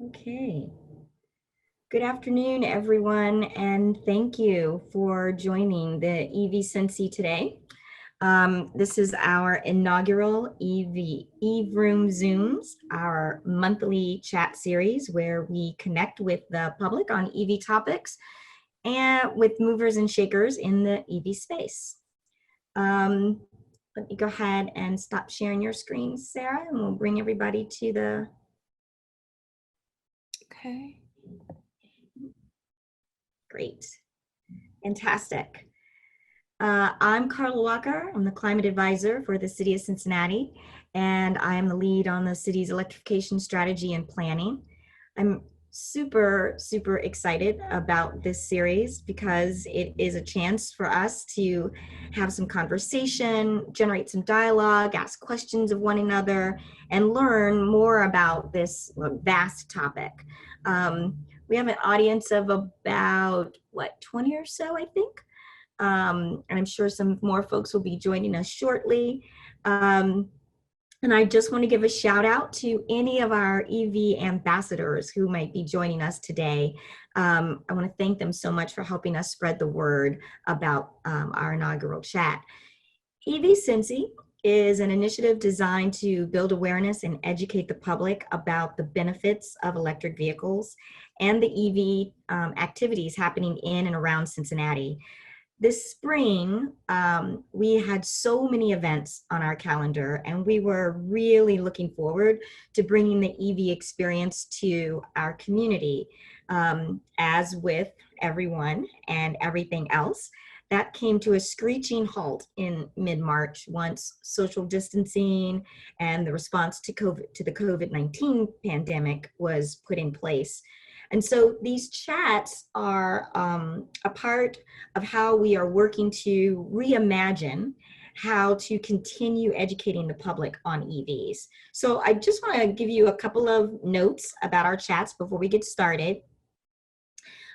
Okay. Good afternoon, everyone, and thank you for joining the EV Cincy today. This is our inaugural E-Vroom Zooms, our monthly chat series where we connect with the public on EV topics and with movers and shakers in the EV space. Let me go ahead and stop sharing your screen, Sarah, and we'll bring everybody to the... Okay. Great. Fantastic. I'm Carla Walker. I'm the climate advisor for the city of Cincinnati, and I am the lead on the city's electrification strategy and planning. I'm super excited about this series because it is a chance for us to have some conversation, generate some dialogue, ask questions of one another, and learn more about this vast topic. We have an audience of about, 20 or so, I think. And I'm sure some more folks will be joining us shortly. And I just want to give a shout out to any of our EV ambassadors who might be joining us today. I want to thank them so much for helping us spread the word about our inaugural chat. EV Cincy is an initiative designed to build awareness and educate the public about the benefits of electric vehicles and the EV activities happening in and around Cincinnati. This spring, we had so many events on our calendar, and we were really looking forward to bringing the EV experience to our community. As with everyone and everything else, that came to a screeching halt in mid-March once social distancing and the response to the COVID-19 pandemic was put in place. And so these chats are a part of how we are working to reimagine how to continue educating the public on EVs. So I just want to give you a couple of notes about our chats before we get started.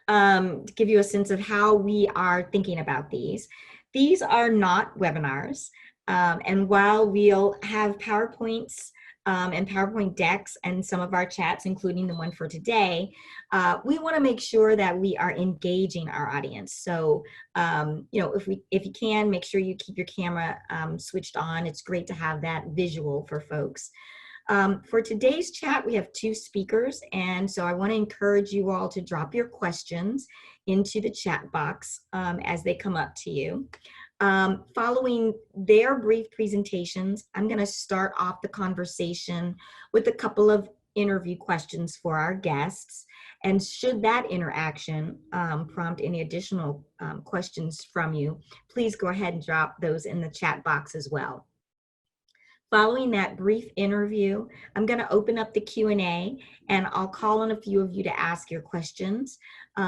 To give you a sense of how we are thinking about these. These are not webinars. And while we'll have PowerPoints and PowerPoint decks and some of our chats, including the one for today, we want to make sure that we are engaging our audience. So, if you can, make sure you keep your camera switched on. It's great to have that visual for folks. For today's chat, we have two speakers, and so I want to encourage you all to drop your questions into the chat box as they come up to you. Following their brief presentations, I'm going to start off the conversation with a couple of interview questions for our guests. And should that interaction prompt any additional questions from you, please go ahead and drop those in the chat box as well. Following that brief interview, I'm going to open up the Q&A, and I'll call on a few of you to ask your questions.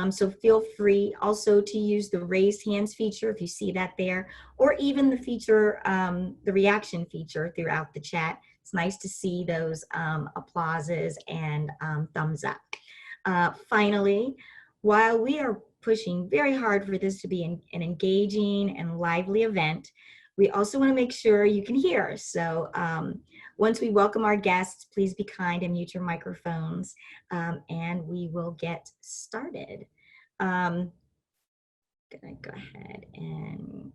So feel free also to use the raised hands feature if you see that there, or even the feature, the reaction feature throughout the chat. It's nice to see those applauses and thumbs up. Finally, while we are pushing very hard for this to be an engaging and lively event, we also want to make sure you can hear. So once we welcome our guests, please be kind and mute your microphones, and we will get started. I'm gonna go ahead and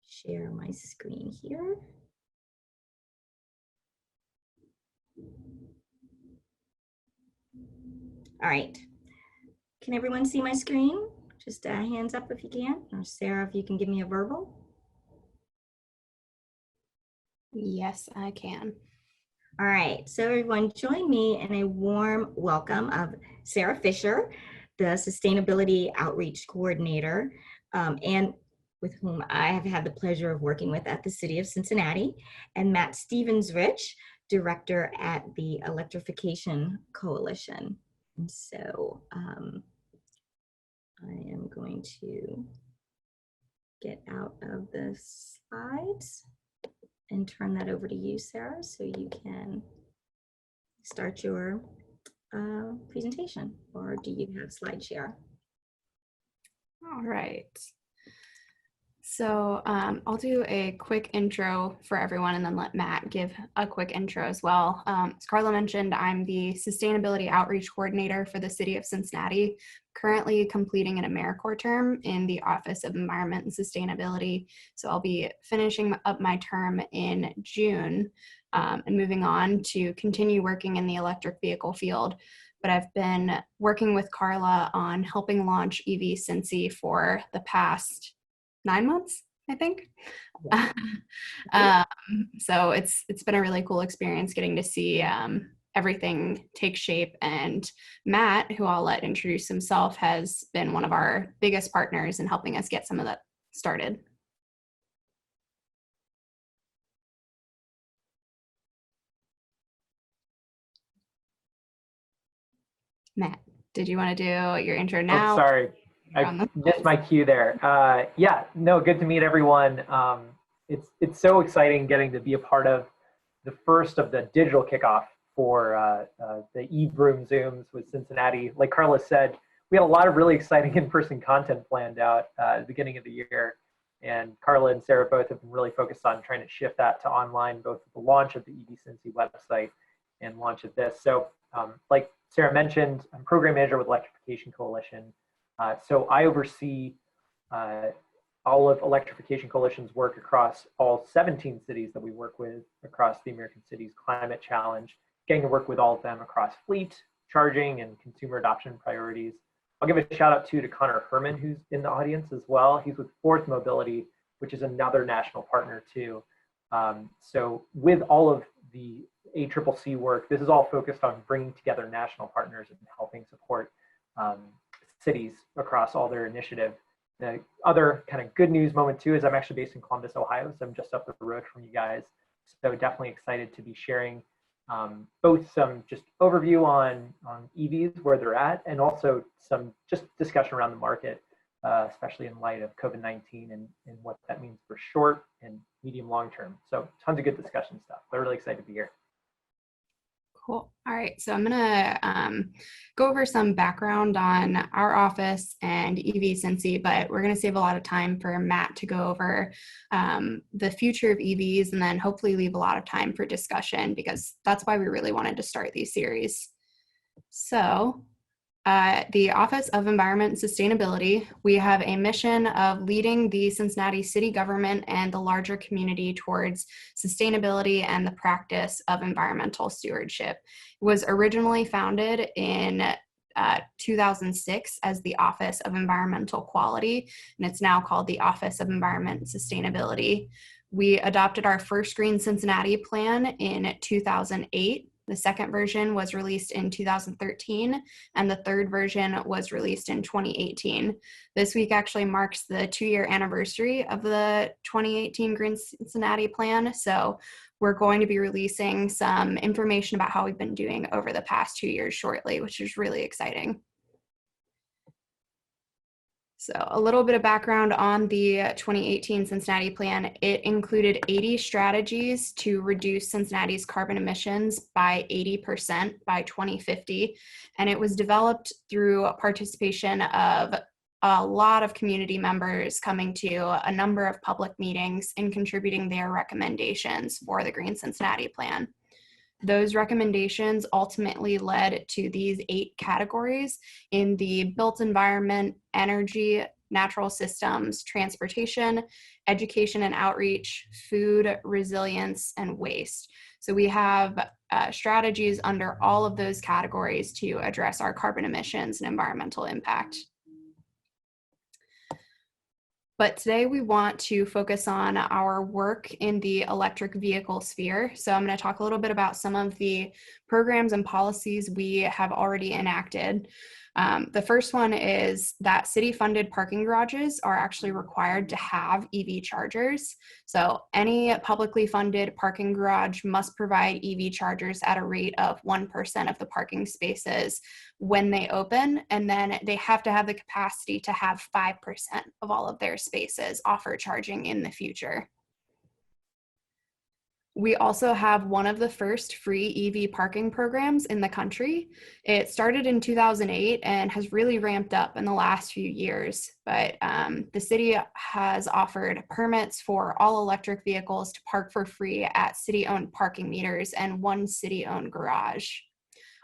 share my screen here. All right. Can everyone see my screen? Just hands up if you can, or Sarah, if you can give me a verbal. Yes, I can. All right, so everyone join me in a warm welcome of Sarah Fischer, the Sustainability Outreach Coordinator, and with whom I have had the pleasure of working with at the City of Cincinnati, and Matt Stevens-Rich, Director at the Electrification Coalition. And so I am going to get out of the slides and turn that over to you, Sarah, so you can start your presentation, or do you have slide share? All right. I'll do a quick intro for everyone and then let Matt give a quick intro as well. As Carla mentioned, I'm the Sustainability Outreach Coordinator for the City of Cincinnati, currently completing an AmeriCorps term in the Office of Environment and Sustainability. So I'll be finishing up my term in June and moving on to continue working in the electric vehicle field. But I've been working with Carla on helping launch EV Cincy for the past 9 months, I think. So it's been a really cool experience getting to see everything take shape. And Matt, who I'll let introduce himself, has been one of our biggest partners in helping us get some of that started. Matt, did you want to do your intro now? Oh, sorry, I missed my cue there. Yeah, no, good to meet everyone. It's so exciting getting to be a part of the first of the digital kickoff for the E-Vroom Zooms with Cincinnati. Like Carla said, we had a lot of really exciting in-person content planned out at the beginning of the year. And Carla and Sarah both have been really focused on trying to shift that to online, both the launch of the EV Cincy website and launch of this. So like Sarah mentioned, I'm program manager with Electrification Coalition. So I oversee all of Electrification Coalition's work across all 17 cities that we work with across the American Cities Climate Challenge, getting to work with all of them across fleet, charging, and consumer adoption priorities. I'll give a shout out to Connor Herman, who's in the audience as well. He's with eMobility, which is another national partner too. So with all of the ACCC work, this is all focused on bringing together national partners and helping support cities across all their initiative. The other kind of good news moment too is I'm actually based in Columbus, Ohio, so I'm just up the road from you guys. So definitely excited to be sharing both some just overview on EVs, where they're at, and also some just discussion around the market, especially in light of COVID-19 and what that means for short and medium long term. So tons of good discussion stuff. They're really excited to be here. Cool. All right. So I'm going to go over some background on our office and EV Cincy, but we're going to save a lot of time for Matt to go over the future of EVs and then hopefully leave a lot of time for discussion, because that's why we really wanted to start these series. So the Office of Environment and Sustainability, we have a mission of leading the Cincinnati city government and the larger community towards sustainability and the practice of environmental stewardship. It was originally founded in 2006 as the Office of Environmental Quality, and it's now called the Office of Environment and Sustainability. We adopted our first Green Cincinnati plan in 2008. The second version was released in 2013, and the third version was released in 2018. This week actually marks the 2-year anniversary of the 2018 Green Cincinnati plan, so we're going to be releasing some information about how we've been doing over the past 2 years shortly, which is really exciting. So a little bit of background on the 2018 Cincinnati plan. It included 80 strategies to reduce Cincinnati's carbon emissions by 80% by 2050. And it was developed through participation of a lot of community members coming to a number of public meetings and contributing their recommendations for the Green Cincinnati plan. Those recommendations ultimately led to these 8 categories in the built environment, energy, natural systems, transportation, education and outreach, food, resilience, and waste. So we have strategies under all of those categories to address our carbon emissions and environmental impact. But today we want to focus on our work in the electric vehicle sphere. So I'm going to talk a little bit about some of the programs and policies we have already enacted. The first one is that city-funded parking garages are actually required to have EV chargers. So any publicly funded parking garage must provide EV chargers at a rate of 1% of the parking spaces when they open, and then they have to have the capacity to have 5% of all of their spaces offer charging in the future. We also have one of the first free EV parking programs in the country. It started in 2008 and has really ramped up in the last few years. But the city has offered permits for all electric vehicles to park for free at city-owned parking meters and one city-owned garage.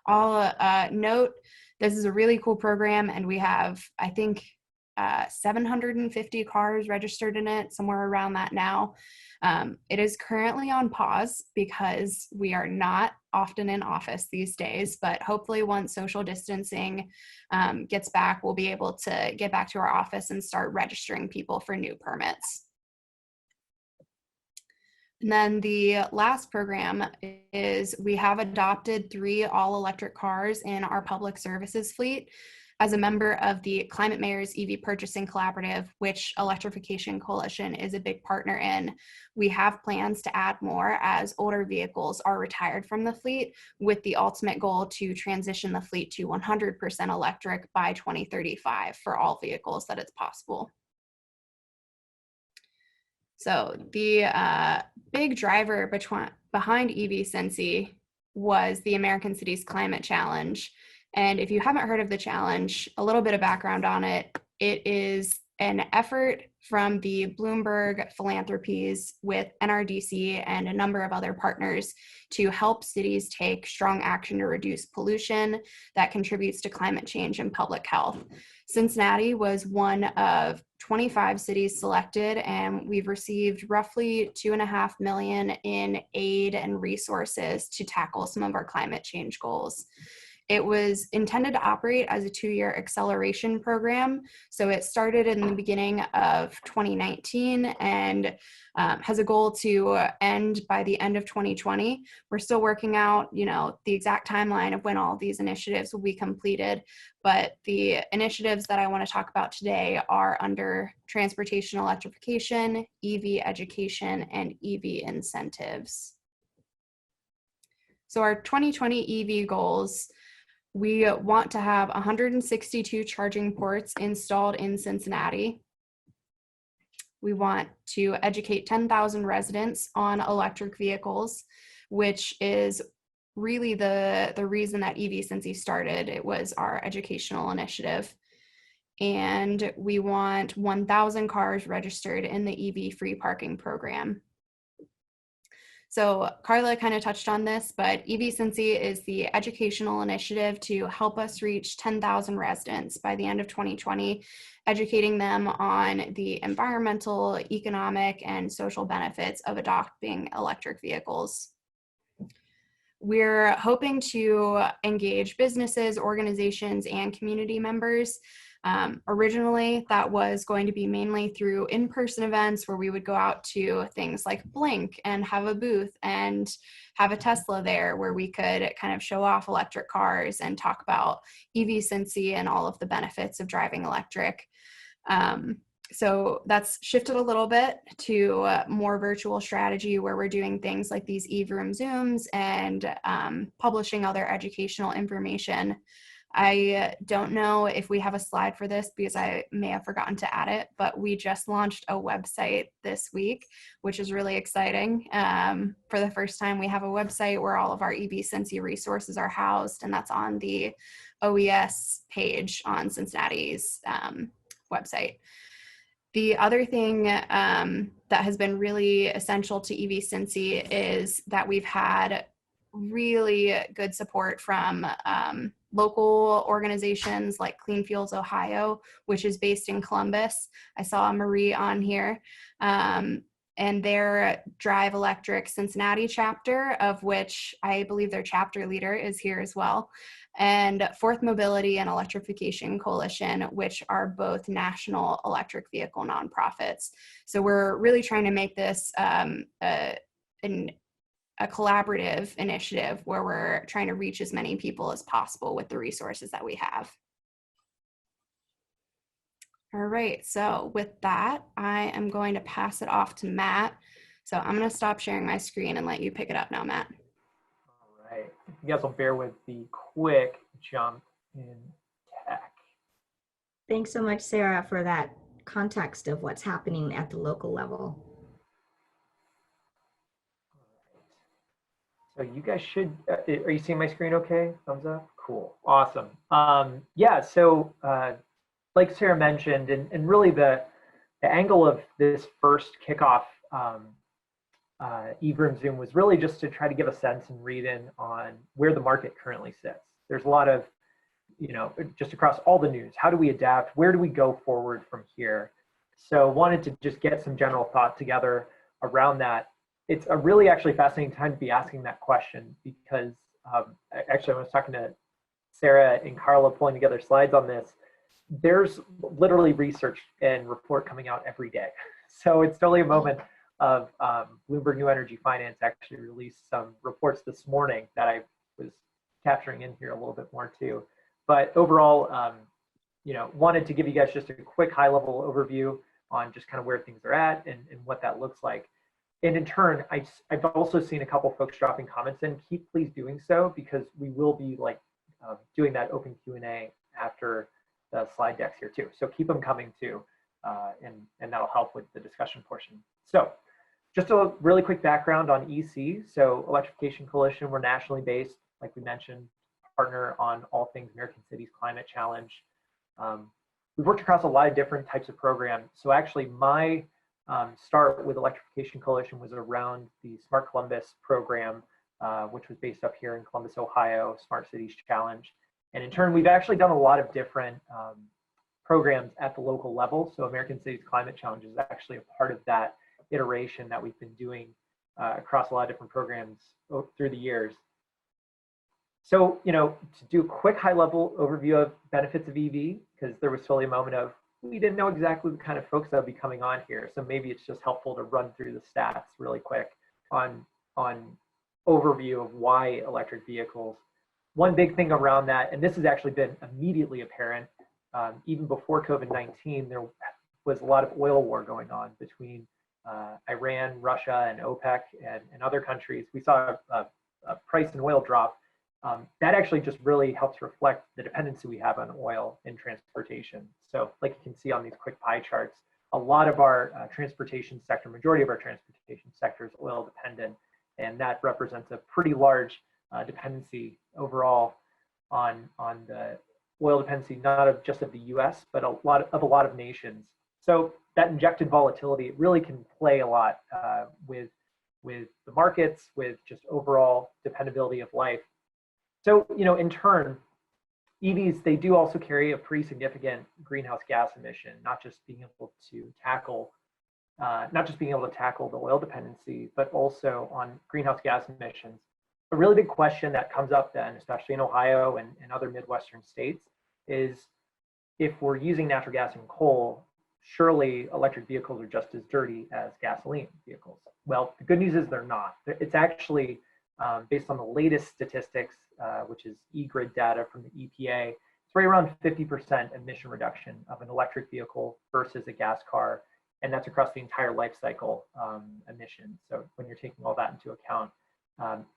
I'll note this is a really cool program, and we have, I think, 750 cars registered in it, somewhere around that now. It is currently on pause because we are not often in office these days, but hopefully once social distancing gets back, we'll be able to get back to our office and start registering people for new permits. And then the last program is we have adopted 3 all-electric cars in our public services fleet. As a member of the Climate Mayor's EV Purchasing Collaborative, which Electrification Coalition is a big partner in, we have plans to add more as older vehicles are retired from the fleet, with the ultimate goal to transition the fleet to 100% electric by 2035 for all vehicles that it's possible. So the big driver behind EV Cincy was the American Cities Climate Challenge. And if you haven't heard of the challenge, a little bit of background on it, it is an effort from the Bloomberg Philanthropies with NRDC and a number of other partners to help cities take strong action to reduce pollution that contributes to climate change and public health. Cincinnati was one of 25 cities selected, and we've received roughly $2.5 million in aid and resources to tackle some of our climate change goals. It was intended to operate as a 2-year acceleration program. So it started in the beginning of 2019 and has a goal to end by the end of 2020. We're still working out, the exact timeline of when all of these initiatives will be completed. But the initiatives that I want to talk about today are under transportation electrification, EV education, and EV incentives. So our 2020 EV goals: we want to have 162 charging ports installed in Cincinnati. We want to educate 10,000 residents on electric vehicles, which is really the reason that EV Cincy started. It was our educational initiative. And we want 1,000 cars registered in the EV free parking program. So Carla kind of touched on this, but EV Cincy is the educational initiative to help us reach 10,000 residents by the end of 2020, educating them on the environmental, economic, and social benefits of adopting electric vehicles. We're hoping to engage businesses, organizations, and community members. Originally, that was going to be mainly through in-person events where we would go out to things like Blink and have a booth and have a Tesla there where we could kind of show off electric cars and talk about EV Cincy and all of the benefits of driving electric. So that's shifted a little bit to a more virtual strategy where we're doing things like these E-Vroom Zooms and publishing other educational information. I don't know if we have a slide for this because I may have forgotten to add it, but we just launched a website this week, which is really exciting. For the first time, we have a website where all of our EV Cincy resources are housed, and that's on the OES page on Cincinnati's website. The other thing that has been really essential to EV Cincy is that we've had really good support from local organizations like Clean Fuels Ohio, which is based in Columbus. I saw Marie on here, and their Drive Electric Cincinnati chapter, of which I believe their chapter leader is here as well, and Fourth Mobility and Electrification Coalition, which are both national electric vehicle nonprofits. So we're really trying to make this a collaborative initiative where we're trying to reach as many people as possible with the resources that we have. All right, so with that, I am going to pass it off to Matt. So I'm going to stop sharing my screen and let you pick it up now, Matt. All right, you guys will bear with the quick jump in tech. Thanks so much, Sarah, for that context of what's happening at the local level. So you guys should, are you seeing my screen okay? Thumbs up? Cool, awesome. Yeah, so like Sarah mentioned, and really the angle of this first kickoff E-Vroom Zoom was really just to try to give a sense and read in on where the market currently sits. There's a lot of, just across all the news, how do we adapt? Where do we go forward from here? So wanted to just get some general thought together around that. It's a really actually fascinating time to be asking that question because actually I was talking to Sarah and Carla pulling together slides on this. There's literally research and report coming out every day. So it's totally a moment of Bloomberg New Energy Finance actually released some reports this morning that I was capturing in here a little bit more too. But overall, wanted to give you guys just a quick high-level overview on just kind of where things are at and what that looks like. And in turn, I've also seen a couple folks dropping comments in. Keep please doing so because we will be doing that open Q&A after the slide decks here too. So keep them coming too, and that'll help with the discussion portion. So just a really quick background on EC. So Electrification Coalition, we're nationally based, like we mentioned, partner on all things American Cities Climate Challenge. We've worked across a lot of different types of programs. So actually my start with Electrification Coalition was around the Smart Columbus program, which was based up here in Columbus, Ohio, Smart Cities Challenge. And in turn, we've actually done a lot of different programs at the local level. So American Cities Climate Challenge is actually a part of that iteration that we've been doing across a lot of different programs through the years. So, to do a quick high-level overview of benefits of EV, because there was totally a moment of, we didn't know exactly the kind of folks that would be coming on here. So maybe it's just helpful to run through the stats really quick on overview of why electric vehicles. One big thing around that, and this has actually been immediately apparent, even before COVID-19, there was a lot of oil war going on between Iran, Russia, and OPEC and other countries. We saw a price in oil drop. That actually just really helps reflect the dependency we have on oil in transportation. So like you can see on these quick pie charts, a lot of our transportation sector, majority of our transportation sector is oil dependent, and that represents a pretty large dependency overall on the oil dependency, not just of the US, but a lot of nations. So that injected volatility really can play a lot with the markets, with just overall dependability of life. So, in turn, EVs, they do also carry a pretty significant greenhouse gas emission, not just being able to tackle the oil dependency, but also on greenhouse gas emissions. A really big question that comes up then, especially in Ohio and other Midwestern states, is if we're using natural gas and coal, surely electric vehicles are just as dirty as gasoline vehicles. Well, the good news is they're not. It's actually based on the latest statistics, which is e-grid data from the EPA, it's right around 50% emission reduction of an electric vehicle versus a gas car, and that's across the entire life cycle emissions. So when you're taking all that into account,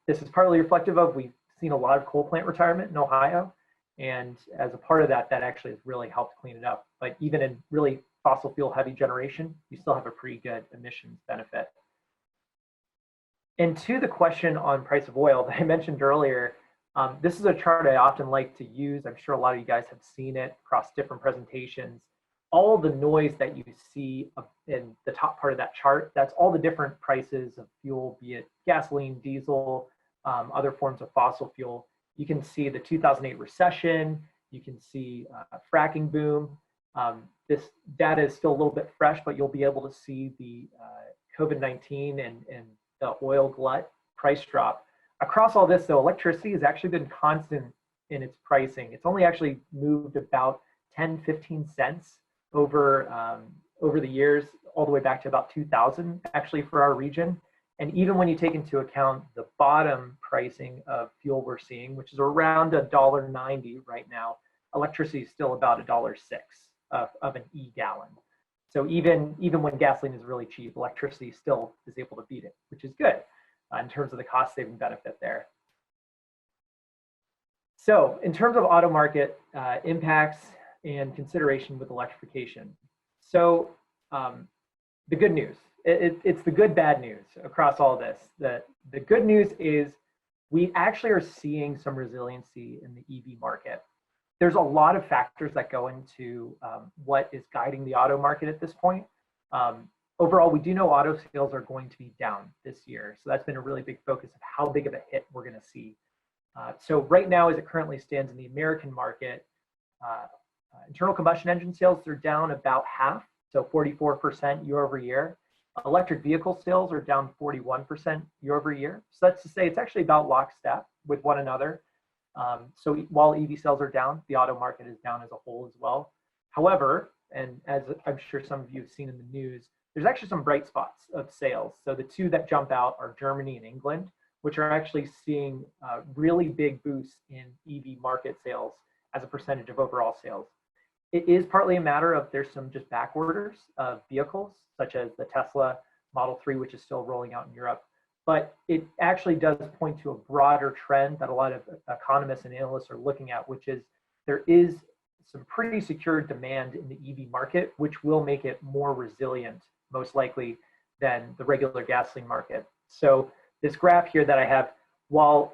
this is partly reflective of, we've seen a lot of coal plant retirement in Ohio, and as a part of that, that actually has really helped clean it up. But even in really fossil fuel heavy generation, you still have a pretty good emissions benefit. And to the question on price of oil that I mentioned earlier, this is a chart I often like to use. I'm sure a lot of you guys have seen it across different presentations. All the noise that you see in the top part of that chart, that's all the different prices of fuel, be it gasoline, diesel, other forms of fossil fuel. You can see the 2008 recession, you can see fracking boom. This data is still a little bit fresh, but you'll be able to see the COVID-19 and the oil glut price drop. Across all this though, electricity has actually been constant in its pricing. It's only actually moved about 10, 15 cents over the years, all the way back to about 2000 actually for our region. And even when you take into account the bottom pricing of fuel we're seeing, which is around $1.90 right now, electricity is still about $1.06 of an e-gallon. So even when gasoline is really cheap, electricity still is able to beat it, which is good in terms of the cost saving benefit there. So in terms of auto market impacts and consideration with electrification. So the good news, it's the good, bad news across all this. The good news is we actually are seeing some resiliency in the EV market. There's a lot of factors that go into what is guiding the auto market at this point. Overall, we do know auto sales are going to be down this year. So that's been a really big focus of how big of a hit we're going to see. So right now, as it currently stands in the American market, internal combustion engine sales are down about half, so 44% year over year. Electric vehicle sales are down 41% year over year. So that's to say it's actually about lockstep with one another. So while EV sales are down, the auto market is down as a whole as well. However, and as I'm sure some of you have seen in the news, there's actually some bright spots of sales. So the two that jump out are Germany and England, which are actually seeing really big boosts in EV market sales as a percentage of overall sales. It is partly a matter of there's some just back orders of vehicles, such as the Tesla Model 3, which is still rolling out in Europe. But it actually does point to a broader trend that a lot of economists and analysts are looking at, which is there is some pretty secure demand in the EV market, which will make it more resilient, most likely, than the regular gasoline market. So this graph here that I have, while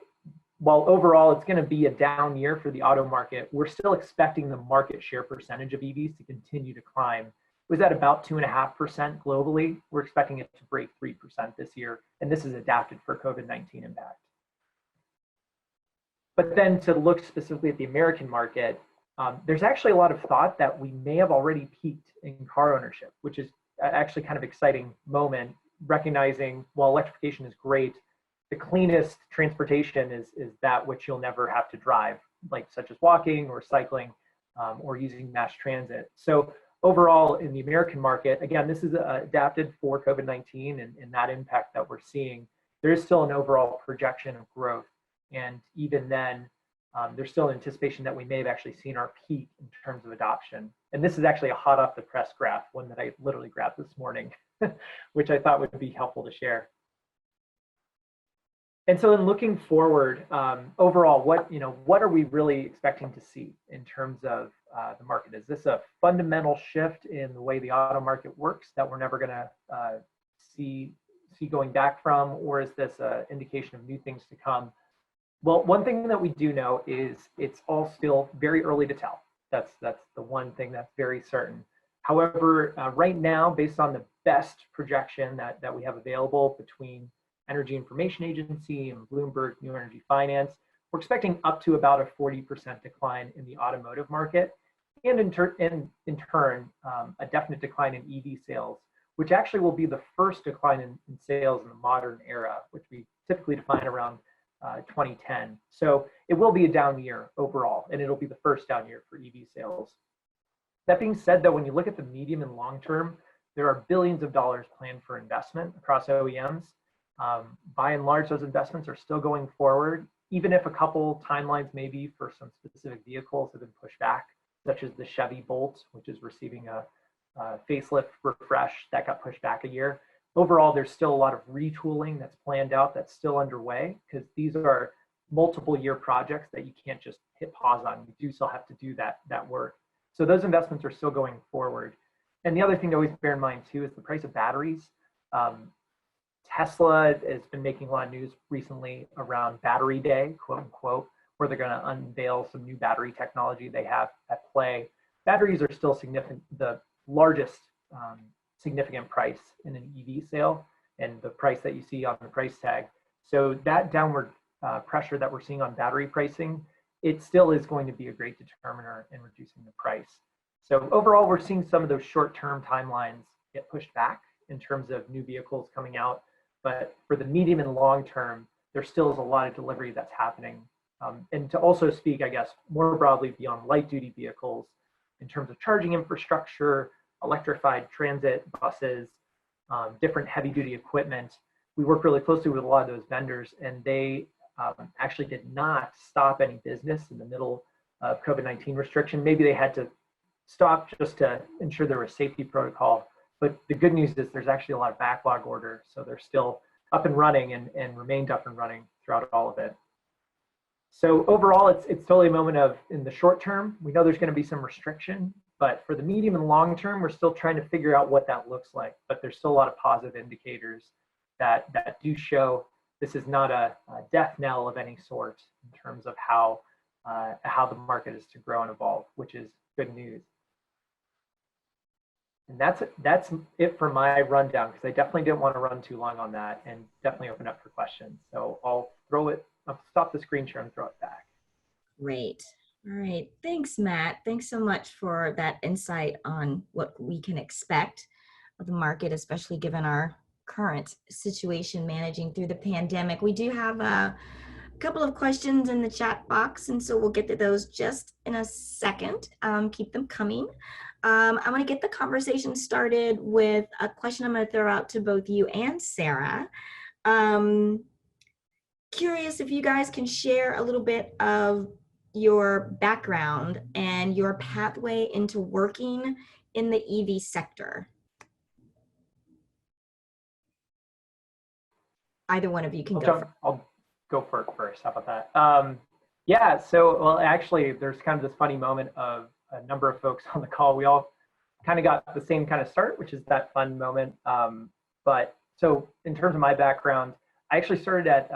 overall it's going to be a down year for the auto market, we're still expecting the market share percentage of EVs to continue to climb. It was at about 2.5% globally. We're expecting it to break 3% this year, and this is adapted for COVID-19 impact. But then to look specifically at the American market, there's actually a lot of thought that we may have already peaked in car ownership, which is actually kind of exciting moment, recognizing while electrification is great, the cleanest transportation is that which you'll never have to drive, like such as walking or cycling or using mass transit. So overall in the American market, again, this is adapted for COVID-19 and that impact that we're seeing. There is still an overall projection of growth. And even then, there's still an anticipation that we may have actually seen our peak in terms of adoption. And this is actually a hot off the press graph, one that I literally grabbed this morning, which I thought would be helpful to share. And so in looking forward, overall, what are we really expecting to see in terms of the market? Is this a fundamental shift in the way the auto market works that we're never going to see going back from, or is this an indication of new things to come? Well, one thing that we do know is it's all still very early to tell. That's the one thing that's very certain. However, right now, based on the best projection that we have available between Energy Information Agency and Bloomberg New Energy Finance, we're expecting up to about a 40% decline in the automotive market, and in turn, a definite decline in EV sales, which actually will be the first decline in sales in the modern era, which we typically define around 2010. So it will be a down year overall, and it'll be the first down year for EV sales. That being said, though, when you look at the medium and long term, there are billions of dollars planned for investment across OEMs. By and large, those investments are still going forward, even if a couple timelines maybe for some specific vehicles have been pushed back, such as the Chevy Bolt, which is receiving a facelift refresh that got pushed back a year. Overall, there's still a lot of retooling that's planned out that's still underway, because these are multiple year projects that you can't just hit pause on. You do still have to do that work. So those investments are still going forward. And the other thing to always bear in mind too is the price of batteries. Tesla has been making a lot of news recently around Battery Day, quote unquote, where they're going to unveil some new battery technology they have at play. Batteries are still significant, the largest significant price in an EV sale, and the price that you see on the price tag. So that downward pressure that we're seeing on battery pricing, it still is going to be a great determiner in reducing the price. So overall, we're seeing some of those short-term timelines get pushed back in terms of new vehicles coming out. But for the medium and long term, there still is a lot of delivery that's happening. And to also speak, I guess, more broadly beyond light duty vehicles, in terms of charging infrastructure, electrified transit buses, different heavy duty equipment, we work really closely with a lot of those vendors, and they actually did not stop any business in the middle of COVID-19 restriction. Maybe they had to stop just to ensure there was safety protocol. But the good news is there's actually a lot of backlog orders, so they're still up and running and remained up and running throughout all of it. So overall, it's totally a moment of, in the short term, we know there's going to be some restriction, but for the medium and long term, we're still trying to figure out what that looks like. But there's still a lot of positive indicators that do show this is not a death knell of any sort in terms of how the market is to grow and evolve, which is good news. And that's it for my rundown, because I definitely didn't want to run too long on that, and definitely open up for questions. So I'll stop the screen share and throw it back. Great. All right. Thanks, Matt. Thanks so much for that insight on what we can expect of the market, especially given our current situation managing through the pandemic. We do have a couple of questions in the chat box, and so we'll get to those just in a second. Keep them coming. I'm going to get the conversation started with a question I'm going to throw out to both you and Sarah. Curious if you guys can share a little bit of your background and your pathway into working in the EV sector. Either one of you can go. I'll go for it first. How about that? Yeah, so, well, actually, there's kind of this funny moment of a number of folks on the call. We all kind of got the same kind of start, which is that fun moment. But so in terms of my background, I actually started at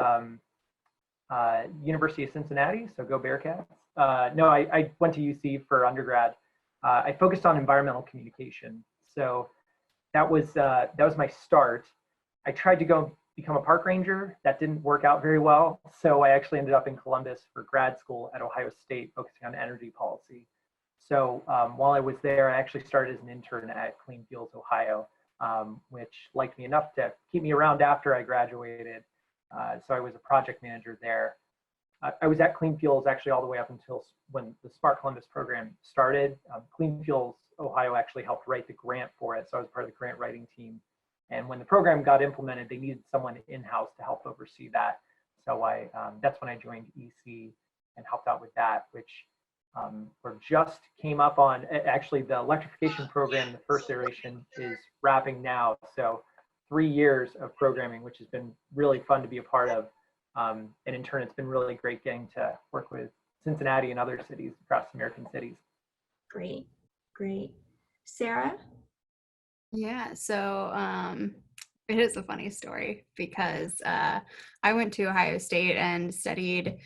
University of Cincinnati, so go Bearcats. No, I went to UC for undergrad. I focused on environmental communication. So that was my start. I tried to go become a park ranger. That didn't work out very well. So I actually ended up in Columbus for grad school at Ohio State, focusing on energy policy. So while I was there, I actually started as an intern at Clean Fuels, Ohio, which liked me enough to keep me around after I graduated. So I was a project manager there. I was at Clean Fuels actually all the way up until when the Smart Columbus program started. Clean Fuels, Ohio actually helped write the grant for it. So I was part of the grant writing team. And when the program got implemented, they needed someone in-house to help oversee that. So that's when I joined EC and helped out with that, which just came up on, actually the electrification program, the first iteration is wrapping now. So 3 years of programming, which has been really fun to be a part of. And in turn, it's been really great getting to work with Cincinnati and other cities across American cities. Great, great. Sarah? Yeah, so it is a funny story because I went to Ohio State and studied,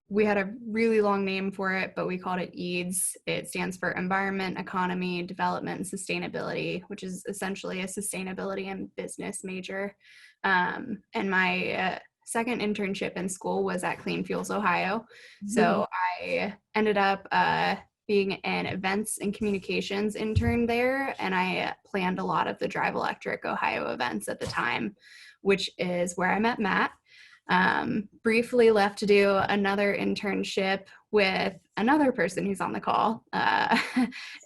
we had a really long name for it, but we called it EVs. It stands for Environment, Economy, Development, and Sustainability, which is essentially a sustainability and business major. And my second internship in school was at Clean Fuels, Ohio. So I ended up being an events and communications intern there, and I planned a lot of the Drive Electric Ohio events at the time, which is where I met Matt. Briefly left to do another internship with another person who's on the call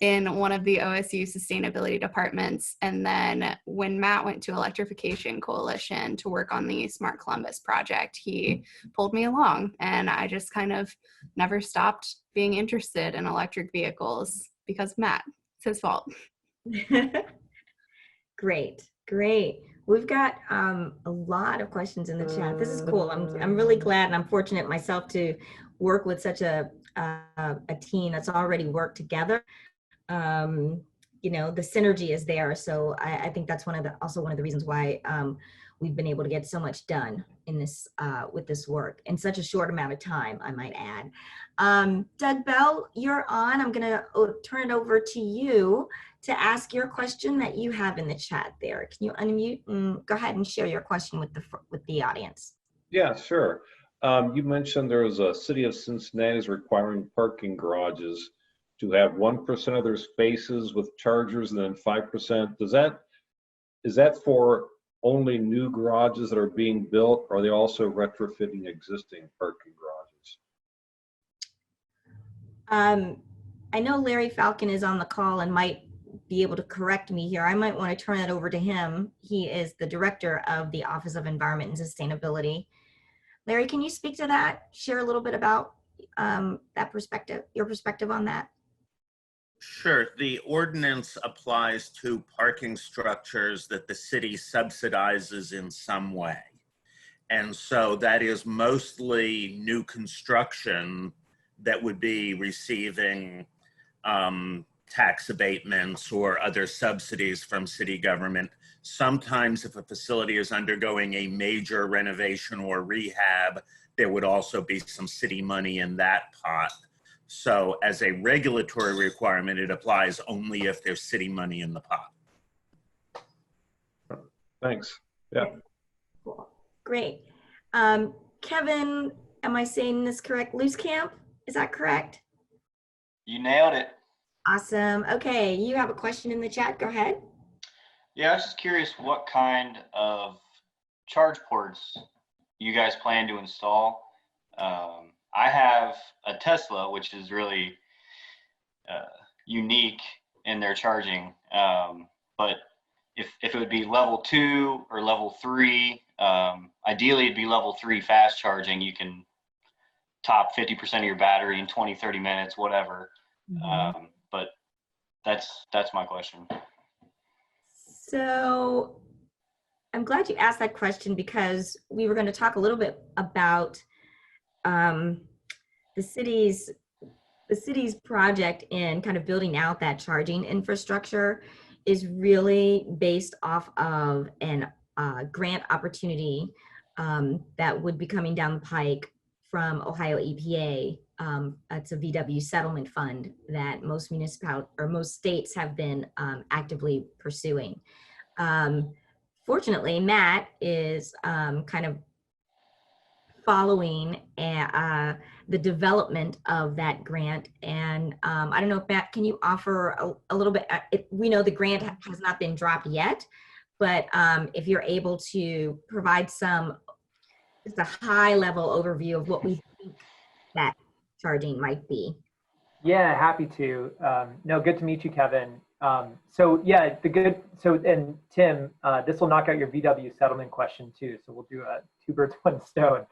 in one of the OSU sustainability departments. And then when Matt went to Electrification Coalition to work on the Smart Columbus project, he pulled me along, and I just kind of never stopped being interested in electric vehicles because of Matt. It's his fault. Great, great. We've got a lot of questions in the chat. This is cool. I'm really glad, and I'm fortunate myself to work with such a team that's already worked together. You know, the synergy is there. So I think that's also one of the reasons why we've been able to get so much done in this with this work in such a short amount of time, I might add. Doug Bell, you're on. I'm going to turn it over to you to ask your question that you have in the chat there. Can you unmute and go ahead and share your question with the audience? Yeah, sure. You mentioned there was a city of Cincinnati is requiring parking garages to have 1% of their spaces with chargers and then 5%. Is that for only new garages that are being built, or are they also retrofitting existing parking garages? I know Larry Falcon is on the call and might be able to correct me here. I might want to turn it over to him. He is the director of the Office of Environment and Sustainability. Larry, can you speak to that? Share a little bit about that perspective, your perspective on that. Sure. The ordinance applies to parking structures that the city subsidizes in some way. And so that is mostly new construction that would be receiving tax abatements or other subsidies from city government. Sometimes if a facility is undergoing a major renovation or rehab, there would also be some city money in that pot. So as a regulatory requirement, it applies only if there's city money in the pot. Thanks. Yeah. Cool. Great. Kevin, am I saying this correct? Loose Camp, is that correct? You nailed it. Awesome. Okay, you have a question in the chat. Go ahead. Yeah, I was just curious what kind of charge ports you guys plan to install. I have a Tesla, which is really unique in their charging. But if it would be level 2 or level 3, ideally it'd be level 3 fast charging. You can top 50% of your battery in 20, 30 minutes, whatever. But that's my question. So I'm glad you asked that question, because we were going to talk a little bit about the city's project in kind of building out that charging infrastructure is really based off of an grant opportunity that would be coming down the pike from Ohio EPA. It's a VW settlement fund that most states have been actively pursuing. Fortunately, Matt is kind of following the development of that grant. And I don't know if Matt, can you offer a little bit, we know the grant has not been dropped yet, but if you're able to provide just a high level overview of what we think that charging might be. Yeah, happy to. No, good to meet you, Kevin. So yeah, and Tim, this will knock out your VW settlement question too. So we'll do a 2 birds, 1 stone.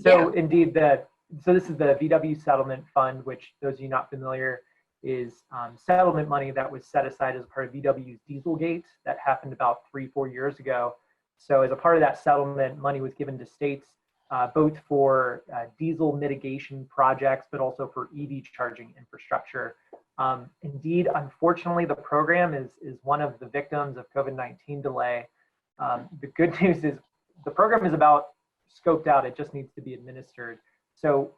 So indeed, so this is the VW settlement fund, which those of you not familiar is settlement money that was set aside as part of VW's Dieselgate that happened about 3-4 years ago. So as a part of that settlement, money was given to states both for diesel mitigation projects, but also for EV charging infrastructure. Indeed, unfortunately, the program is one of the victims of COVID-19 delay. The good news is the program is about scoped out. It just needs to be administered. So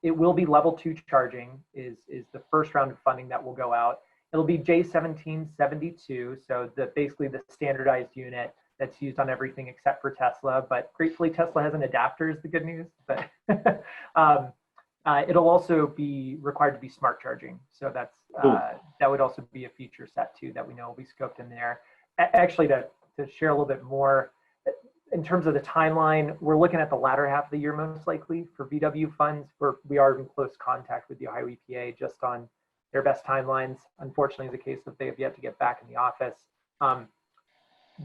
it will be level 2 charging is the first round of funding that will go out. It'll be J1772, so basically the standardized unit that's used on everything except for Tesla. But gratefully, Tesla has an adapter is the good news. But it'll also be required to be smart charging. So that would also be a feature set too that we know will be scoped in there. Actually, to share a little bit more, in terms of the timeline, we're looking at the latter half of the year most likely for VW funds. We are in close contact with the Ohio EPA just on their best timelines. Unfortunately, it's a case that they have yet to get back in the office.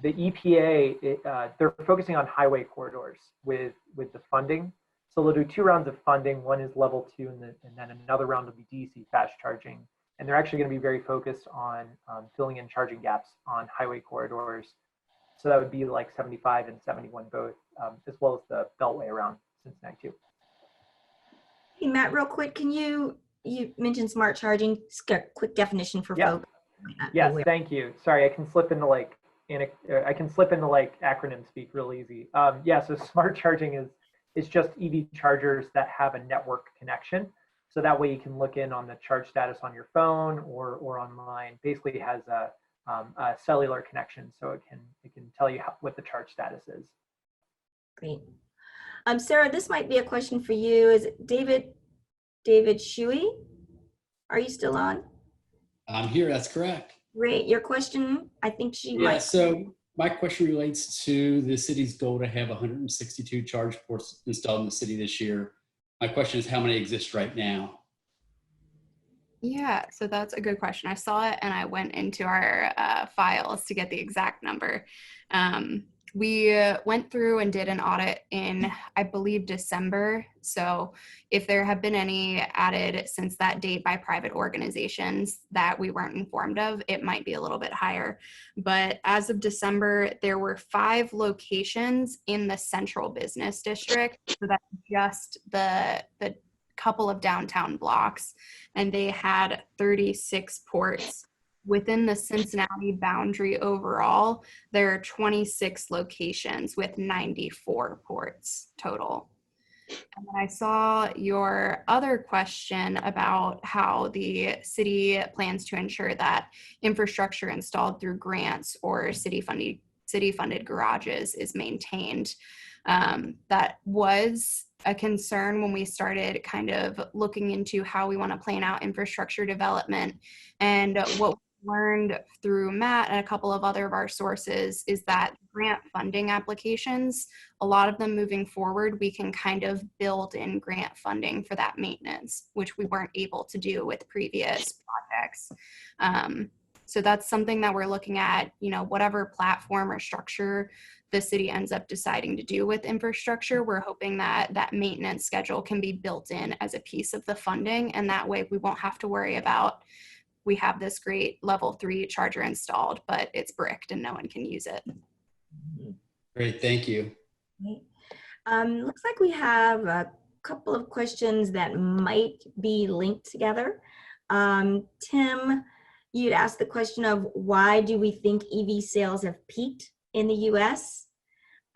The EPA, they're focusing on highway corridors with the funding. So they'll do 2 rounds of funding. One is level 2, and then another round will be DC fast charging. And they're actually going to be very focused on filling in charging gaps on highway corridors. So that would be like 75 and 71 both, as well as the beltway around Cincinnati too. Hey, Matt, real quick, can you mentioned smart charging, just a quick definition for folks. Yes, thank you. Sorry, I can slip into like acronym speak real easy. Yeah, so smart charging is just EV chargers that have a network connection. So that way you can look in on the charge status on your phone or online. Basically, it has a cellular connection, so it can tell you what the charge status is. Great. Sarah, this might be a question for you. Is it David Shuey? Are you still on? I'm here, that's correct. Great. Your question, I think she might. Yeah, so my question relates to the city's goal to have 162 charge ports installed in the city this year. My question is, how many exist right now? Yeah, so that's a good question. I saw it and I went into our files to get the exact number. We went through and did an audit in, I believe, December. So if there have been any added since that date by private organizations that we weren't informed of, it might be a little bit higher. But as of December, there were 5 locations in the central business district. So that's just the couple of downtown blocks, and they had 36 ports within the Cincinnati boundary overall, there are 26 locations with 94 ports total. And then I saw your other question about how the city plans to ensure that infrastructure installed through grants or city-funded garages is maintained. That was a concern when we started kind of looking into how we want to plan out infrastructure development. And what we learned through Matt and a couple of other of our sources is that grant funding applications, a lot of them moving forward, we can kind of build in grant funding for that maintenance, which we weren't able to do with previous projects. So that's something that we're looking at, you know, whatever platform or structure the city ends up deciding to do with infrastructure, we're hoping that that maintenance schedule can be built in as a piece of the funding. And that way we won't have to worry about, we have this great level 3 charger installed, but it's bricked and no one can use it. Great, thank you. Looks like we have a couple of questions that might be linked together. Tim, you'd asked the question of why do we think EV sales have peaked in the US?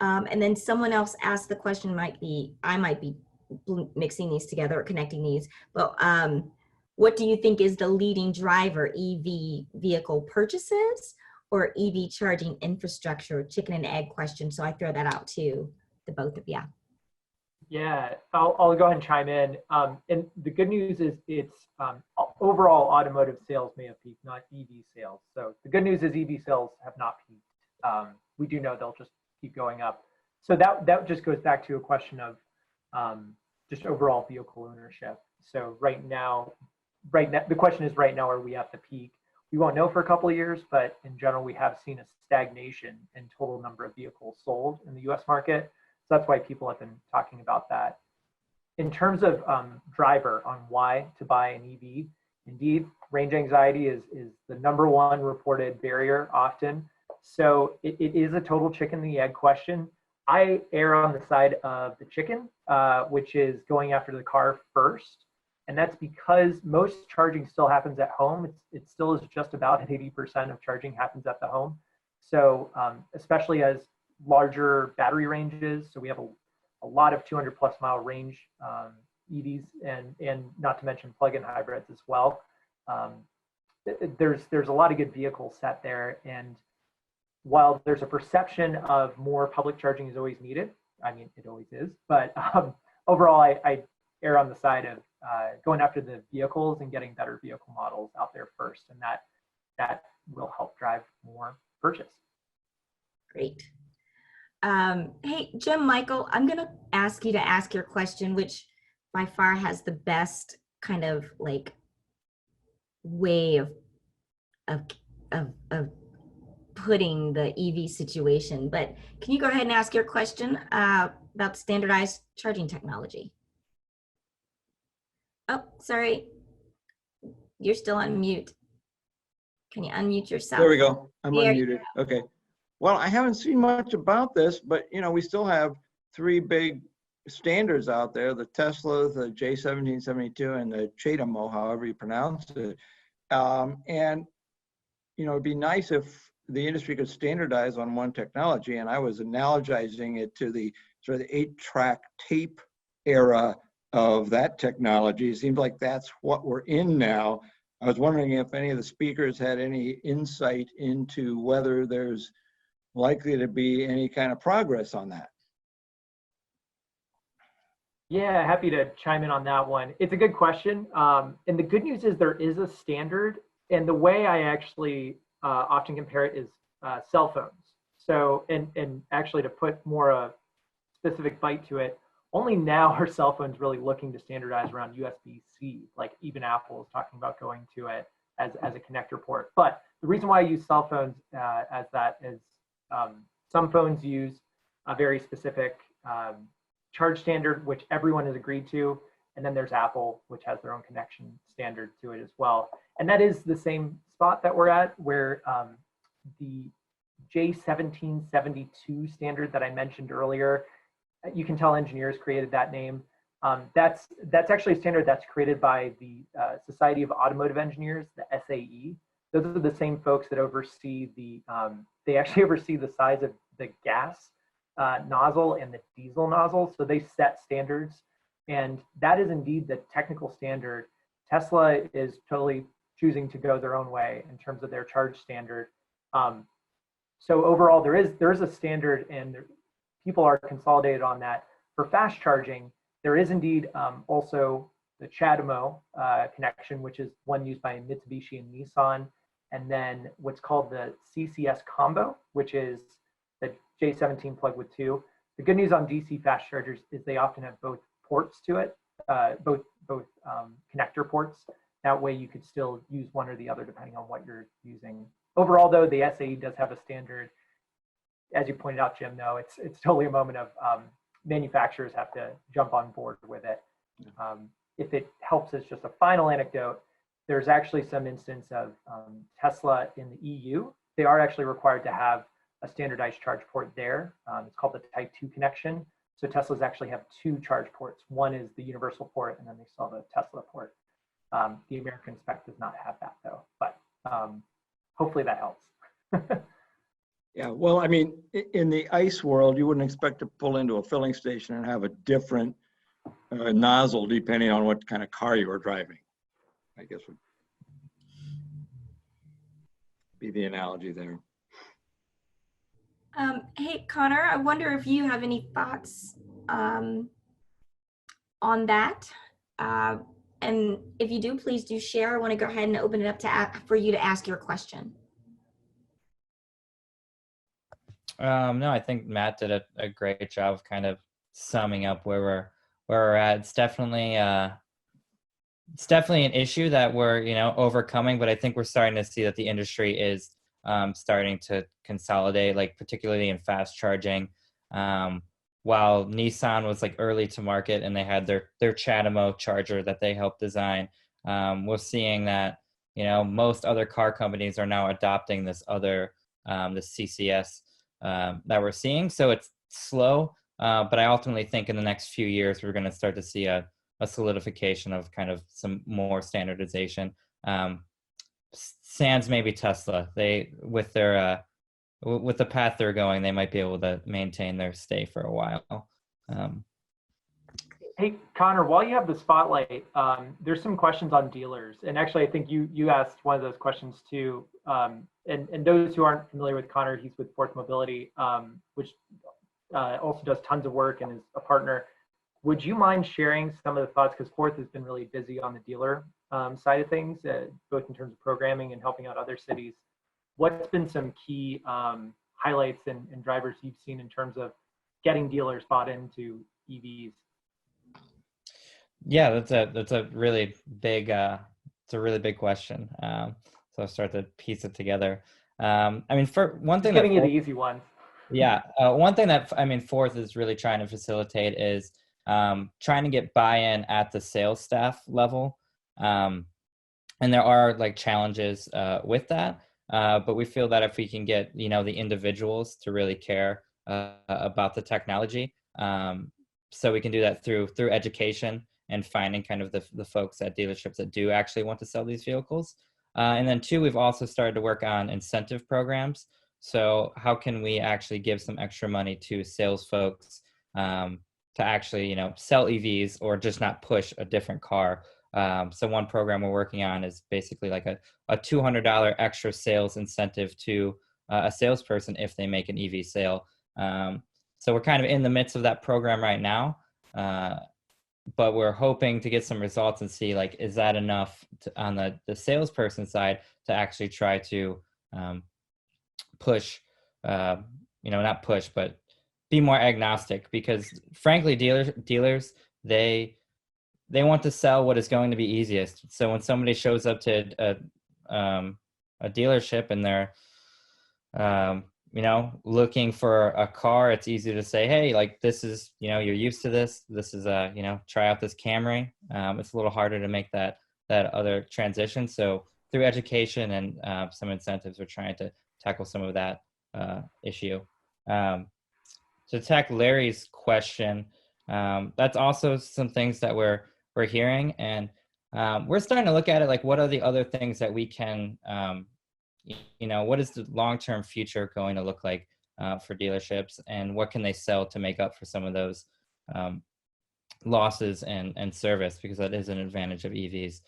And then someone else asked the question, I might be mixing these together or connecting these, but what do you think is the leading driver, EV vehicle purchases or EV charging infrastructure? Chicken and egg question, so I throw that out to the both of you. Yeah, I'll go ahead and chime in. And the good news is it's overall automotive sales may have peaked, not EV sales. So the good news is EV sales have not peaked. We do know they'll just keep going up. So that just goes back to a question of just overall vehicle ownership. So right now, the question is right now, are we at the peak? We won't know for a couple of years, but in general, we have seen a stagnation in total number of vehicles sold in the US market. So that's why people have been talking about that. In terms of driver on why to buy an EV, indeed, range anxiety is the #1 reported barrier often. So it is a total chicken and the egg question. I err on the side of the chicken, which is going after the car first. And that's because most charging still happens at home. It still is just about 80% of charging happens at the home. So especially as larger battery ranges, so we have a lot of 200+ mile range EVs and not to mention plug-in hybrids as well. There's a lot of good vehicles set there, and while there's a perception of more public charging is always needed, I mean it always is, but overall I err on the side of going after the vehicles and getting better vehicle models out there first, and that will help drive more purchase. Great. Hey, Jim, Michael, I'm going to ask you to ask your question, which by far has the best kind of like way of putting the EV situation. But can you go ahead and ask your question about standardized charging technology? Oh, sorry. You're still on mute. Can you unmute yourself? There we go. I'm There unmuted. Okay. Well, I haven't seen much about this, but you know, we still have 3 big standards out there: the Tesla, the J1772, and the CHAdeMO, however you pronounce it. And you know, it'd be nice if the industry could standardize on one technology. And I was analogizing it to the sort of the 8-track tape era of that technology. It seems like that's what we're in now. I was wondering if any of the speakers had any insight into whether there's likely to be any kind of progress on that. Yeah, happy to chime in on that one. It's a good question. And the good news is there is a standard. And the way I actually often compare it is cell phones. So, and actually to put more a specific bite to it, only now are cell phones really looking to standardize around USB-C, like even Apple is talking about going to it as a connector port. But the reason why I use cell phones as that is some phones use a very specific charge standard, which everyone has agreed to. And then there's Apple, which has their own connection standard to it as well. And that is the same spot that we're at, where the J1772 standard that I mentioned earlier, you can tell engineers created that name. That's actually a standard that's created by the Society of Automotive Engineers, the SAE. those are the same folks that oversee they actually oversee the size of the gas nozzle and the diesel nozzle. So they set standards, and that is indeed the technical standard. Tesla is totally choosing to go their own way in terms of their charge standard. So overall, there is a standard, and people are consolidated on that. For fast charging, there is indeed also the CHAdeMO connection, which is one used by Mitsubishi and Nissan, and then what's called the CCS combo, which is the J17 plug with 2. The good news on DC fast chargers is they often have both ports to it, both connector ports. That way you could still use one or the other depending on what you're using. Overall, though, the SAE does have a standard. As you pointed out, Jim, though, it's totally a moment of manufacturers have to jump on board with it. If it helps as just a final anecdote, there's actually some instance of Tesla in the EU. They are actually required to have a standardized charge port there. It's called the Type 2 connection. So Teslas actually have 2 charge ports. One is the universal port, and then they still have the Tesla port. The American spec does not have that, though, but hopefully that helps. Yeah, well, I mean, in the ICE world, you wouldn't expect to pull into a filling station and have a different nozzle depending on what kind of car you were driving, I guess would be the analogy there. Hey, Connor, I wonder if you have any thoughts on that. And if you do, please do share. I want to go ahead and open it up for you to ask your question. No, I think Matt did a great job of kind of summing up where we're at. It's definitely an issue that we're overcoming, but I think we're starting to see that the industry is starting to consolidate, like particularly in fast charging. While Nissan was like early to market and they had their CHAdeMO charger that they helped design, we're seeing that most other car companies are now adopting this other the CCS that we're seeing. So it's slow, but I ultimately think in the next few years we're going to start to see a solidification of kind of some more standardization. Sans maybe Tesla, with the path they're going, they might be able to maintain their stay for a while. Hey, Connor, while you have the spotlight, there's some questions on dealers. And actually, I think you asked one of those questions too. And those who aren't familiar with Connor, he's with Fourth Mobility, which also does tons of work and is a partner. Would you mind sharing some of the thoughts? Because Fourth has been really busy on the dealer side of things, both in terms of programming and helping out other cities. What's been some key highlights and drivers you've seen in terms of getting dealers bought into EVs? Yeah, that's a really big question. So I'll start to piece it together. I mean, for one thing, giving you the easy ones. Yeah, one thing that Fourth is really trying to facilitate is trying to get buy-in at the sales staff level, and there are like challenges with that. But we feel that if we can get the individuals to really care about the technology, so we can do that through education and finding kind of the folks at dealerships that do actually want to sell these vehicles. And then 2, we've also started to work on incentive programs. So how can we actually give some extra money to sales folks to actually sell EVs or just not push a different car? So one program we're working on is basically like a $200 extra sales incentive to a salesperson if they make an EV sale. So we're kind of in the midst of that program right now, but we're hoping to get some results and see like, is that enough on the salesperson side to actually try to push, not push, but be more agnostic, because frankly, dealers, they want to sell what is going to be easiest. So when somebody shows up to a dealership and they're, looking for a car, it's easy to say, hey, like this is, you're used to this. This is try out this Camry. It's a little harder to make that other transition. So through education and some incentives, we're trying to tackle some of that issue. To tackle Larry's question, that's also some things that we're hearing, and we're starting to look at it like, what are the other things that we can you know, what is the long-term future going to look like for dealerships, and what can they sell to make up for some of those losses and service, because that is an advantage of EVs.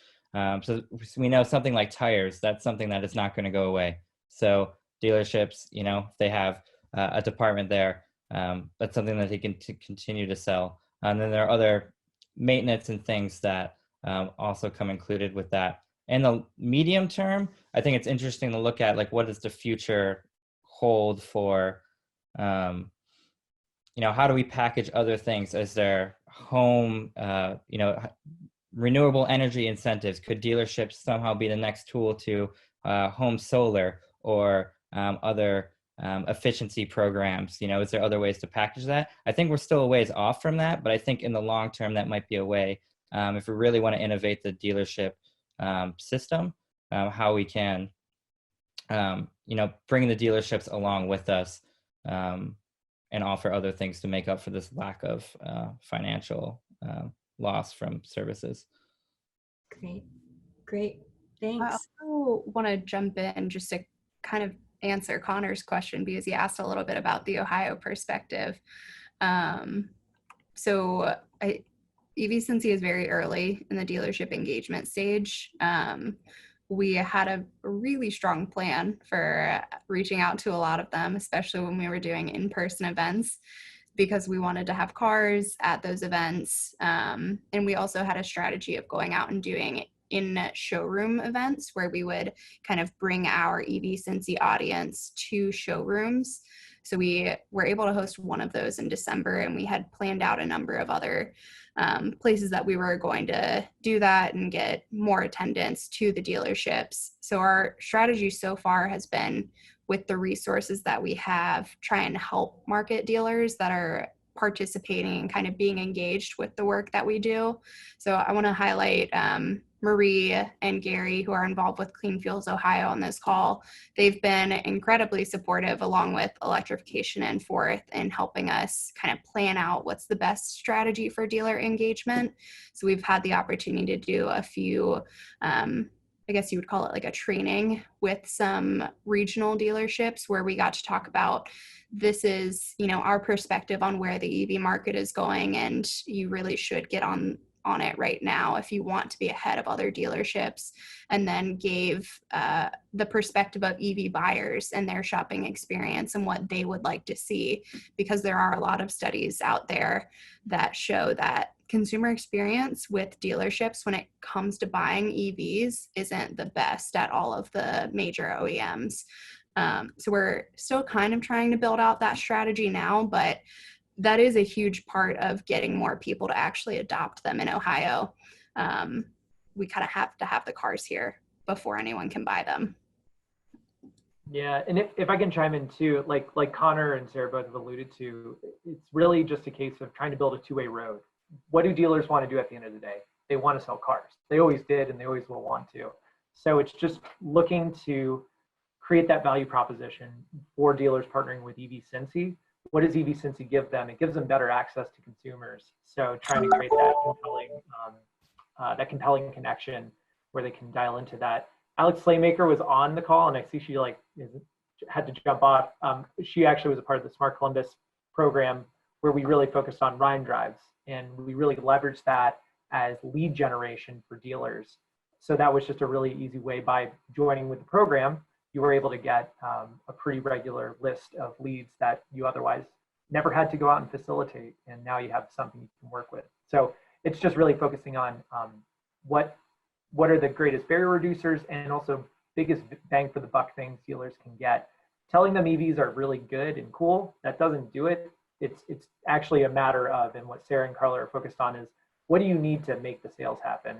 So we know something like tires, that's something that is not going to go away. So dealerships, you know, if they have a department there, that's something that they can continue to sell. And then there are other maintenance and things that also come included with that. In the medium term, I think it's interesting to look at, like, what does the future hold for, you know, how do we package other things? Is there home, you know, renewable energy incentives? Could dealerships somehow be the next tool to home solar or other efficiency programs? You know, is there other ways to package that? I think we're still a ways off from that, but I think in the long term, that might be a way, if we really want to innovate the dealership system, how we can, you know, bring the dealerships along with us, and offer other things to make up for this lack of financial loss from services. Great, thanks. I also want to jump in just to kind of answer Connor's question, because he asked a little bit about the Ohio perspective. So EVcency is very early in the dealership engagement stage. We had a really strong plan for reaching out to a lot of them, especially when we were doing in-person events, because we wanted to have cars at those events. And we also had a strategy of going out and doing in showroom events where we would kind of bring our EVcency audience to showrooms. So we were able to host one of those in December, and we had planned out a number of other places that we were going to do that and get more attendance to the dealerships. So our strategy so far has been, with the resources that we have, try and help market dealers that are participating and kind of being engaged with the work that we do. So I want to highlight Marie and Gary, who are involved with Clean Fuels Ohio on this call. They've been incredibly supportive, along with Electrification and Forth, in helping us kind of plan out what's the best strategy for dealer engagement. So we've had the opportunity to do a few, I guess you would call it like a training with some regional dealerships, where we got to talk about, this is, you know, our perspective on where the EV market is going, and you really should get on it right now if you want to be ahead of other dealerships. And then gave the perspective of EV buyers and their shopping experience and what they would like to see, because there are a lot of studies out there that show that consumer experience with dealerships when it comes to buying EVs isn't the best at all of the major OEMs. So we're still kind of trying to build out that strategy now, but that is a huge part of getting more people to actually adopt them in Ohio. We kind of have to have the cars here before anyone can buy them. Yeah, and if I can chime in too, like Connor and Sarah both have alluded to, it's really just a case of trying to build a two-way road. What do dealers want to do at the end of the day? They want to sell cars. They always did, and they always will want to. So it's just looking to create that value proposition for dealers partnering with EVcency. What does EVcency give them? It gives them better access to consumers. So trying to create that compelling connection where they can dial into that. Alex Slaymaker was on the call, and I see she had to jump off. She actually was a part of the Smart Columbus program, where we really focused on Rhyme drives, and we really leveraged that as lead generation for dealers. So that was just a really easy way. By joining with the program, you were able to get a pretty regular list of leads that you otherwise never had to go out and facilitate, and now you have something you can work with. So it's just really focusing on what are the greatest barrier reducers, and also biggest bang for the buck things dealers can get. Telling them EVs are really good and cool, that doesn't do it. It's actually a matter of, and what Sarah and Carla are focused on is, what do you need to make the sales happen?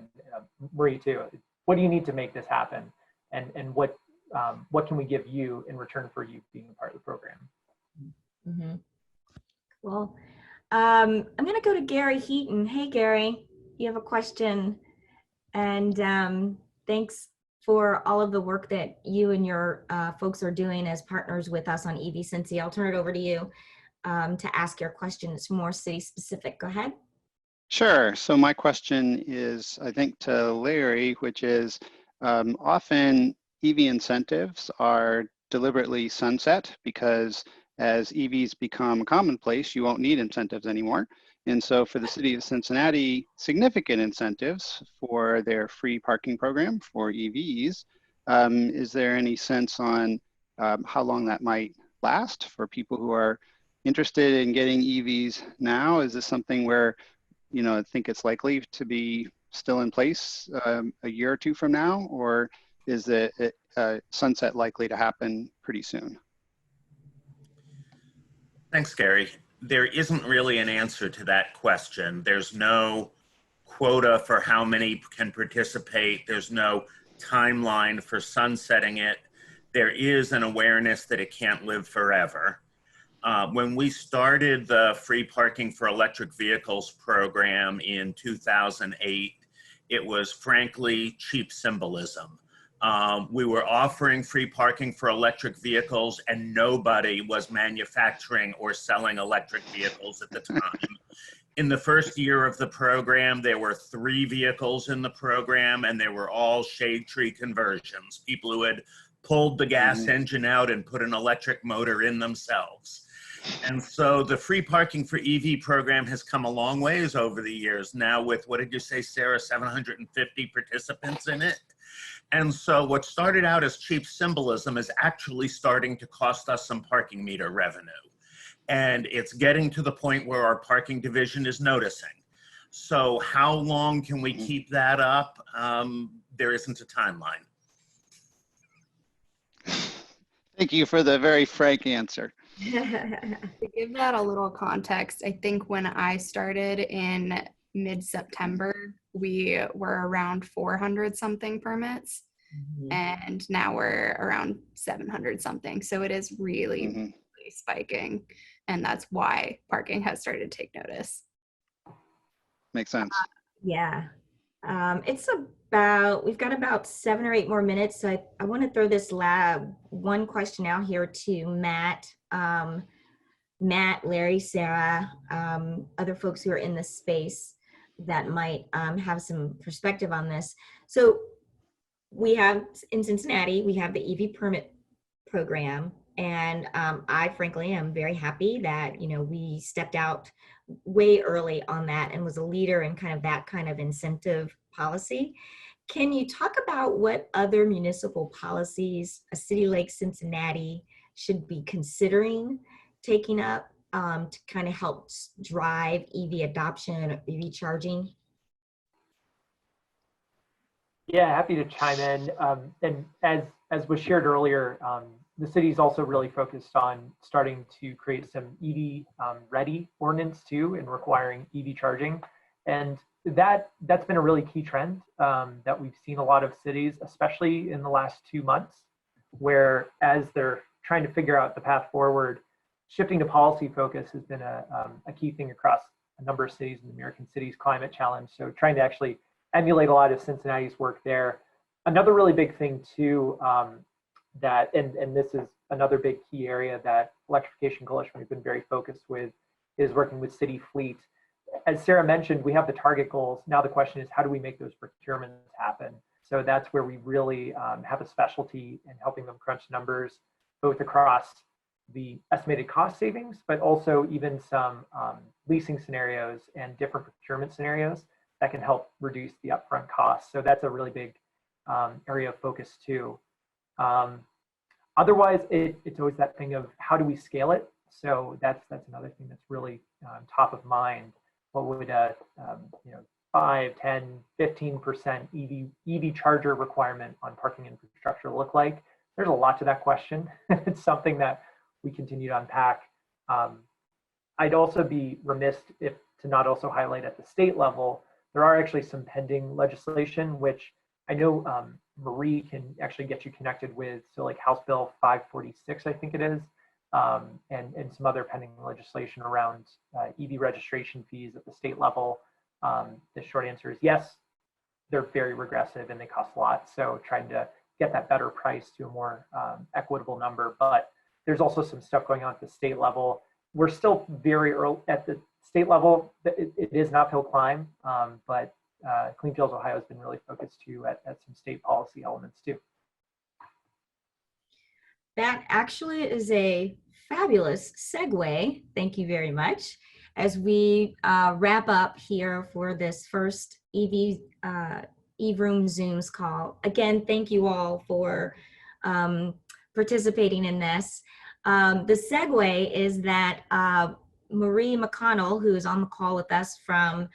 Marie too, what do you need to make this happen? And what can we give you in return for you being a part of the program? Mm-hmm. Well, I'm going to go to Gary Heaton. Hey, Gary, you have a question. And thanks for all of the work that you and your folks are doing as partners with us on EVcency. I'll turn it over to you to ask your question. It's more city specific. Go ahead. Sure. So my question is, I think, to Larry, which is, often EV incentives are deliberately sunset because as EVs become commonplace, you won't need incentives anymore. And so for the city of Cincinnati, significant incentives for their free parking program for EVs. Is there any sense on how long that might last for people who are interested in getting EVs now? Is this something where, you know, I think it's likely to be still in place a year or two from now, or is the sunset likely to happen pretty soon? Thanks, Gary. There isn't really an answer to that question. There's no quota for how many can participate. There's no timeline for sunsetting it. There is an awareness that it can't live forever. When we started the free parking for electric vehicles program in 2008, it was frankly cheap symbolism. We were offering free parking for electric vehicles and nobody was manufacturing or selling electric vehicles at the time. In the first year of the program, there were 3 vehicles in the program and they were all shade tree conversions. People who had pulled the gas engine out and put an electric motor in themselves. And so the free parking for EV program has come a long ways over the years now with, what did you say, Sarah, 750 participants in it? And so what started out as cheap symbolism is actually starting to cost us some parking meter revenue. And it's getting to the point where our parking division is noticing. So how long can we keep that up? There isn't a timeline. Thank you for the very frank answer. To give that a little context, I think when I started in mid-September, we were around 400 something permits, and now we're around 700 something. So it is really, really spiking, and that's why parking has started to take notice. Makes sense. Yeah. It's about, we've got about 7 or 8 more minutes. So I want to throw this one question out here to Matt, Larry, Sarah, other folks who are in this space that might have some perspective on this. So we have in Cincinnati, we have the EV permit program. And I frankly am very happy that, you know, we stepped out way early on that and was a leader in kind of that kind of incentive policy. Can you talk about what other municipal policies a city like Cincinnati should be considering taking up to kind of help drive EV adoption, EV charging? Yeah, happy to chime in. And as was shared earlier, the city is also really focused on starting to create some EV ready ordinance too, and requiring EV charging. And that's been a really key trend that we've seen a lot of cities, especially in the last 2 months, where as they're trying to figure out the path forward, shifting to policy focus has been a key thing across a number of cities in the American Cities Climate Challenge. So trying to actually emulate a lot of Cincinnati's work there. Another really big thing too, that, and this is another big key area that Electrification Coalition has been very focused with, is working with city fleet. As Sarah mentioned, we have the target goals. Now the question is, how do we make those procurements happen? So that's where we really have a specialty in helping them crunch numbers, both across the estimated cost savings, but also even some leasing scenarios and different procurement scenarios that can help reduce the upfront costs. So that's a really big area of focus too. Otherwise, it's always that thing of how do we scale it? So that's another thing that's really top of mind. What would a 5, 10, 15% EV charger requirement on parking infrastructure look like? There's a lot to that question. It's something that we continue to unpack. I'd also be remiss to not also highlight at the state level, there are actually some pending legislation, which I know Marie can actually get you connected with. So like House Bill 546, I think it is, and some other pending legislation around EV registration fees at the state level. The short answer is yes, they're very regressive and they cost a lot. So trying to get that better price to a more equitable number. But there's also some stuff going on at the state level. We're still very early at the state level. It is an uphill climb, but Clean Fuels Ohio has been really focused too at some state policy elements too. That actually is a fabulous segue. Thank you very much. As we wrap up here for this first E-Vroom Zooms call. Again, thank you all for participating in this. The segue is that Marie McConnell, who is on the call with us from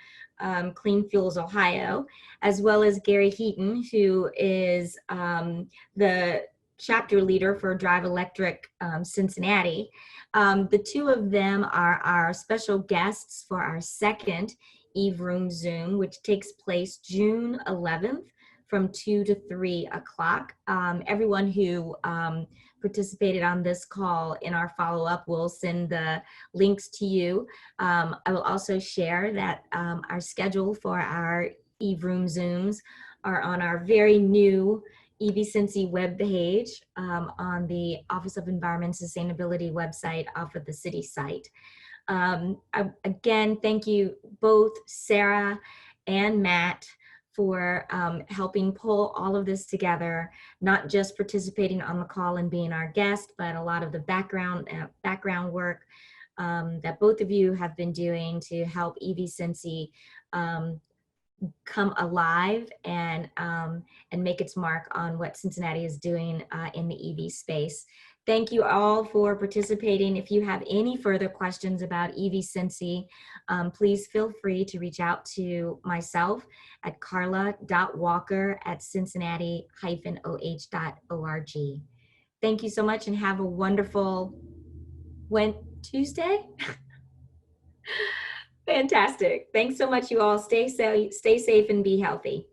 Clean Fuels Ohio, as well as Gary Heaton, who is the chapter leader for Drive Electric Cincinnati. The two of them are our special guests for our second E-Vroom Zoom, which takes place June 11th from 2 to 3 o'clock. Everyone who participated on this call in our follow-up will send the links to you. I will also share that our schedule for our E-Vroom Zooms are on our very new EVcency webpage on the Office of Environment and Sustainability website off of the city site. Again, thank you both Sarah and Matt for helping pull all of this together, not just participating on the call and being our guest, but a lot of the background work that both of you have been doing to help EVcency come alive and make its mark on what Cincinnati is doing in the EV space. Thank you all for participating. If you have any further questions about EVcency, please feel free to reach out to myself at carla.walker@cincinnati-oh.org. Thank you so much and have a wonderful Tuesday. Fantastic. Thanks so much, you all. Stay safe and be healthy.